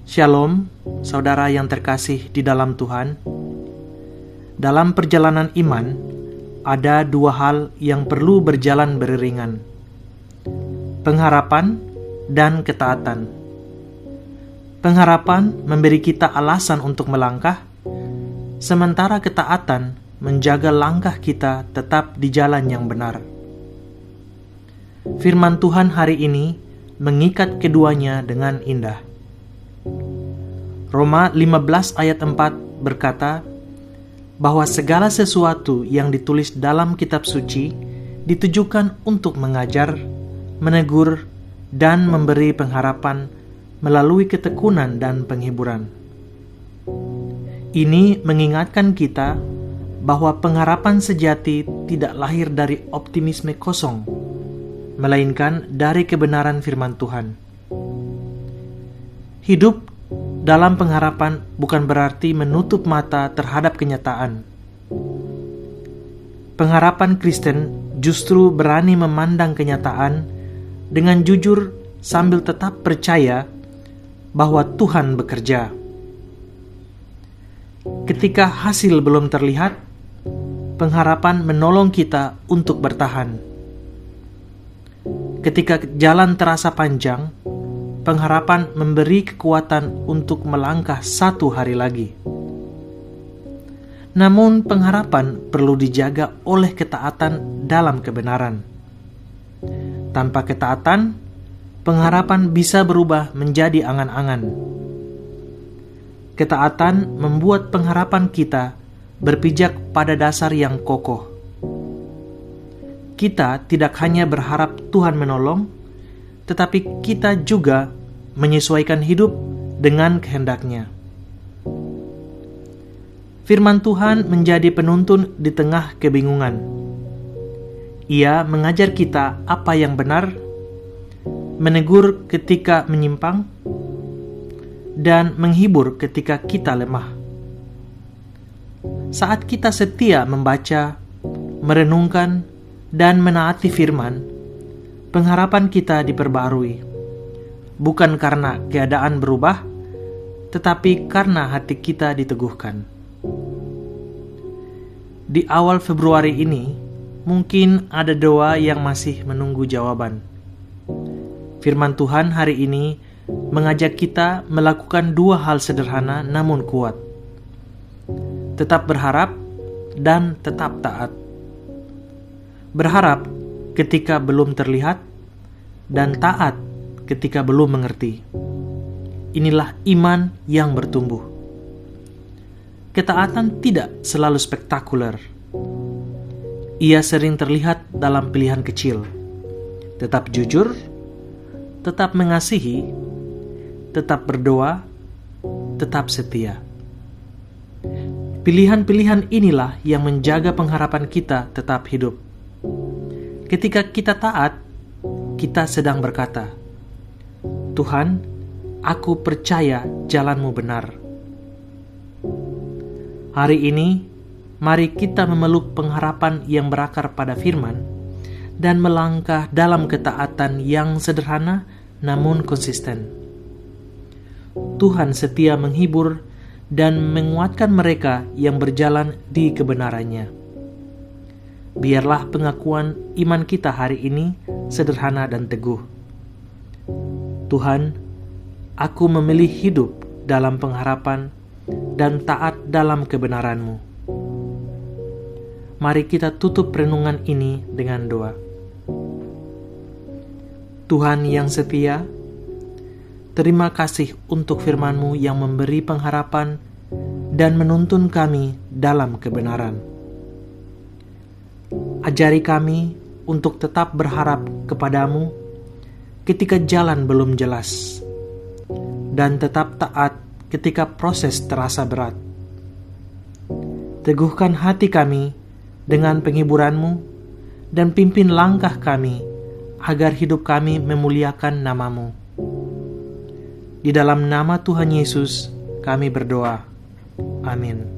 Shalom, saudara yang terkasih di dalam Tuhan. Dalam perjalanan iman, ada dua hal yang perlu berjalan beriringan: pengharapan dan ketaatan. Pengharapan memberi kita alasan untuk melangkah, sementara ketaatan menjaga langkah kita tetap di jalan yang benar. Firman Tuhan hari ini mengikat keduanya dengan indah. Roma 15 ayat 4 berkata bahwa segala sesuatu yang ditulis dalam kitab suci ditujukan untuk mengajar, menegur, dan memberi pengharapan melalui ketekunan dan penghiburan. Ini mengingatkan kita bahwa pengharapan sejati tidak lahir dari optimisme kosong, melainkan dari kebenaran firman Tuhan. Hidup dalam pengharapan bukan berarti menutup mata terhadap kenyataan. Pengharapan Kristen justru berani memandang kenyataan dengan jujur sambil tetap percaya bahwa Tuhan bekerja. Ketika hasil belum terlihat, pengharapan menolong kita untuk bertahan. Ketika jalan terasa panjang, pengharapan memberi kekuatan untuk melangkah satu hari lagi. Namun pengharapan perlu dijaga oleh ketaatan dalam kebenaran. Tanpa ketaatan, pengharapan bisa berubah menjadi angan-angan. Ketaatan membuat pengharapan kita berpijak pada dasar yang kokoh. Kita tidak hanya berharap Tuhan menolong, tetapi kita juga menyesuaikan hidup dengan kehendak-Nya. Firman Tuhan menjadi penuntun di tengah kebingungan. Ia mengajar kita apa yang benar, menegur ketika menyimpang, dan menghibur ketika kita lemah. Saat kita setia membaca, merenungkan, dan menaati firman, pengharapan kita diperbarui, bukan karena keadaan berubah, tetapi karena hati kita diteguhkan. Di awal Februari ini, mungkin ada doa yang masih menunggu jawaban. Firman Tuhan hari ini mengajak kita melakukan dua hal sederhana namun kuat: tetap berharap dan tetap taat. Berharap ketika belum terlihat, dan taat ketika belum mengerti. Inilah iman yang bertumbuh. Ketaatan tidak selalu spektakuler. Ia sering terlihat dalam pilihan kecil: tetap jujur, tetap mengasihi, tetap berdoa, tetap setia. Pilihan-pilihan inilah yang menjaga pengharapan kita tetap hidup. Ketika kita taat, kita sedang berkata, "Tuhan, aku percaya jalan-Mu benar." Hari ini, mari kita memeluk pengharapan yang berakar pada firman dan melangkah dalam ketaatan yang sederhana namun konsisten. Tuhan setia menghibur dan menguatkan mereka yang berjalan di kebenarannya. Biarlah pengakuan iman kita hari ini sederhana dan teguh. Tuhan, aku memilih hidup dalam pengharapan dan taat dalam kebenaran-Mu. Mari kita tutup renungan ini dengan doa. Tuhan yang setia, terima kasih untuk firman-Mu yang memberi pengharapan dan menuntun kami dalam kebenaran. Ajari kami untuk tetap berharap kepada-Mu ketika jalan belum jelas, dan tetap taat ketika proses terasa berat. Teguhkan hati kami dengan penghiburan-Mu dan pimpin langkah kami agar hidup kami memuliakan nama-Mu. Di dalam nama Tuhan Yesus kami berdoa. Amin.